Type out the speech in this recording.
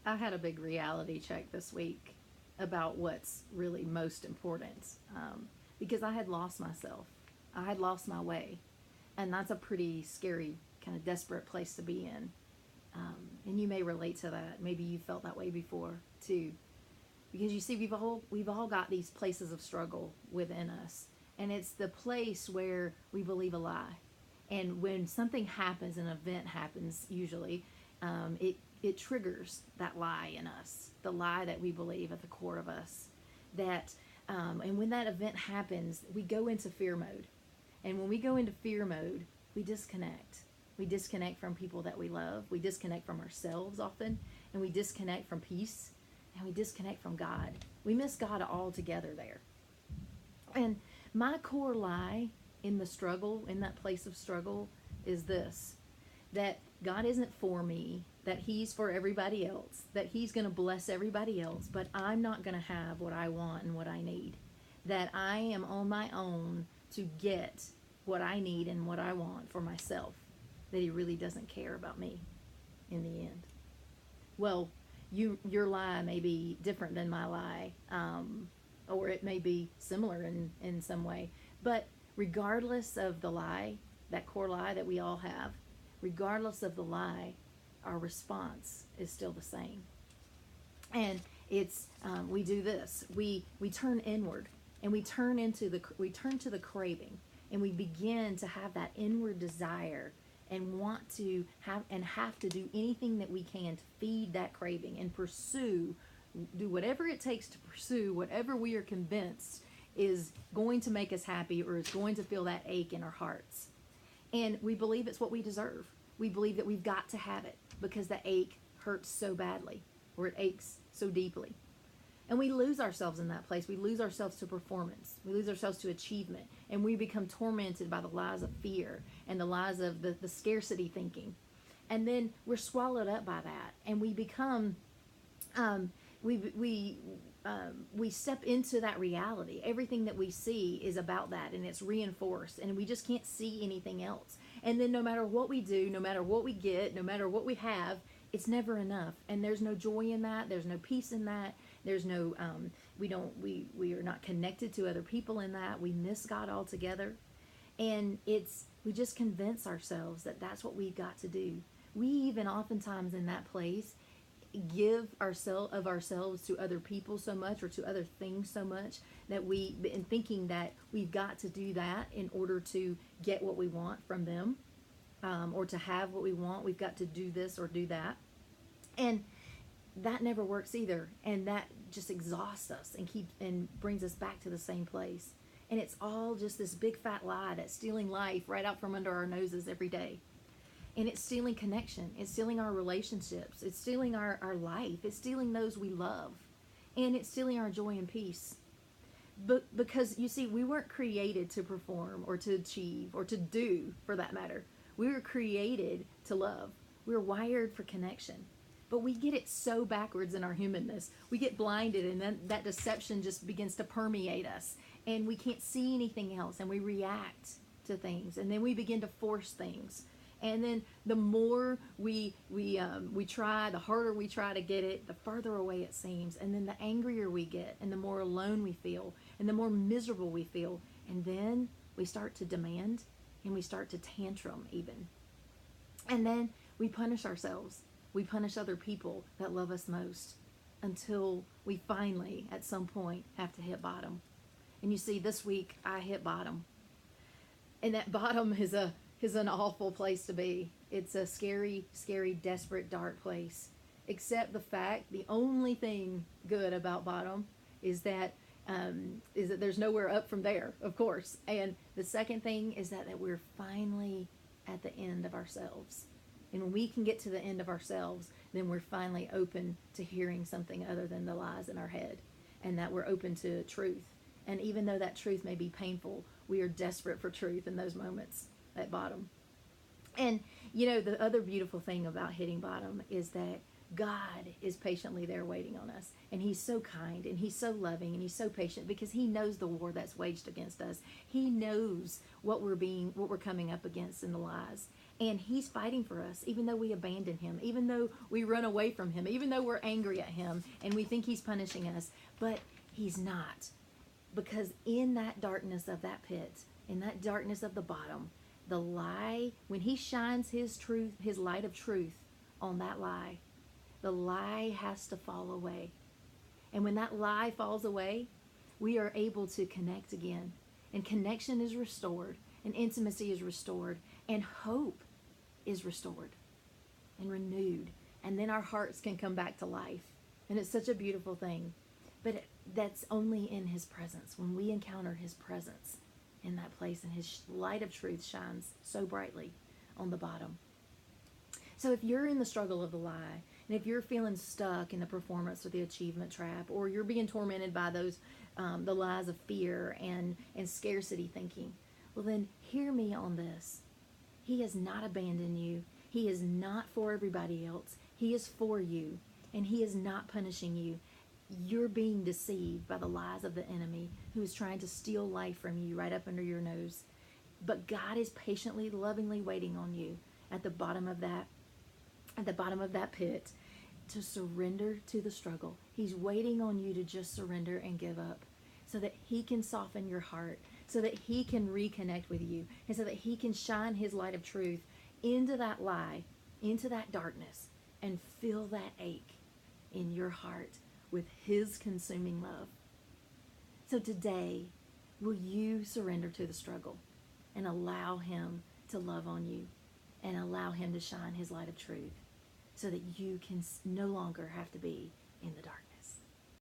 I had a big reality check this week about what's really most important, because I had lost myself. I had lost my way. And that's a pretty scary, kind of desperate place to be in. And you may relate to that. Maybe you felt that way before too. Because you see, we've all got these places of struggle within us, and it's the place where we believe a lie. And when something happens, an event happens, usually, it triggers that lie in us, the lie that we believe at the core of us. That and when that event happens, we go into fear mode, and when we go into fear mode, we disconnect. We disconnect from people that we love. We disconnect from ourselves often, and we disconnect from peace, and we disconnect from God. We miss God altogether there. And my core lie in the struggle, in that place of struggle, is this: that God isn't for me, that He's for everybody else, that He's going to bless everybody else, but I'm not going to have what I want and what I need. That I am on my own to get what I need and what I want for myself. That He really doesn't care about me in the end. Well, your lie may be different than my lie, or it may be similar in some way. But regardless of the lie, that core lie that we all have, regardless of the lie, our response is still the same. And it's we do this. We turn inward, and we turn to the craving, and we begin to have that inward desire and want to have to do anything that we can to feed that craving and do whatever it takes to pursue whatever we are convinced is going to make us happy or is going to fill that ache in our hearts. And we believe it's what we deserve. We believe that we've got to have it because the ache hurts so badly, or it aches so deeply. And we lose ourselves in that place. We lose ourselves to performance. We lose ourselves to achievement. And we become tormented by the lies of fear and the lies of the scarcity thinking. And then we're swallowed up by that. And we become, we step into that reality. Everything that we see is about that, and it's reinforced. And we just can't see anything else. And then no matter what we do, no matter what we get, no matter what we have, it's never enough. And there's no joy in that. There's no peace in that. There's no, we are not connected to other people in that. We miss God altogether. And we just convince ourselves that that's what we've got to do. We even oftentimes in that place give ourselves to other people so much, or to other things so much, that in thinking that we've got to do that in order to get what we want from them, or to have what we want. We've got to do this or do that. And that never works either, and that just exhausts us and brings us back to the same place. And it's all just this big fat lie that's stealing life right out from under our noses every day. And it's stealing connection. It's stealing our relationships. It's stealing our life. It's stealing those we love. And it's stealing our joy and peace. But because, you see, we weren't created to perform or to achieve or to do, for that matter. We were created to love. We were wired for connection. But we get it so backwards in our humanness. We get blinded, and then that deception just begins to permeate us. And we can't see anything else, and we react to things. And then we begin to force things. And then the more we try, the harder we try to get it, the further away it seems. And then the angrier we get, and the more alone we feel, and the more miserable we feel. And then we start to demand, and we start to tantrum even. And then we punish ourselves. We punish other people that love us most, until we finally, at some point, have to hit bottom. And you see, this week I hit bottom. And that bottom is an awful place to be. It's a scary, scary, desperate, dark place. Except the only thing good about bottom is that there's nowhere up from there, of course. And the second thing is that we're finally at the end of ourselves. And when we can get to the end of ourselves, then we're finally open to hearing something other than the lies in our head, and that we're open to truth. And even though that truth may be painful, we are desperate for truth in those moments at bottom. And, the other beautiful thing about hitting bottom is that God is patiently there waiting on us. And He's so kind, and He's so loving, and He's so patient, because He knows the war that's waged against us. He knows what we're coming up against in the lies. And he's fighting for us, even though we abandon him, even though we run away from him, even though we're angry at him and we think he's punishing us. But he's not. Because in that darkness of that pit, in that darkness of the bottom, the lie, when he shines his truth, his light of truth on that lie, the lie has to fall away. And when that lie falls away, we are able to connect again. And connection is restored, and intimacy is restored, and hope is restored and renewed. And then our hearts can come back to life. And it's such a beautiful thing. But that's only in his presence. When we encounter his presence in that place, and his light of truth shines so brightly on the bottom. So if you're in the struggle of the lie, and if you're feeling stuck in the performance or the achievement trap, or you're being tormented by those the lies of fear and scarcity thinking, well then hear me on this. He has not abandoned you. He is not for everybody else. He is for you, and he is not punishing you. You're being deceived by the lies of the enemy who is trying to steal life from you right up under your nose. But God is patiently, lovingly waiting on you at the bottom of that pit to surrender to the struggle. He's waiting on you to just surrender and give up so that he can soften your heart, so that he can reconnect with you, and so that he can shine his light of truth into that lie, into that darkness, and fill that ache in your heart with his consuming love. So today, will you surrender to the struggle and allow him to love on you and allow him to shine his light of truth so that you can no longer have to be in the dark?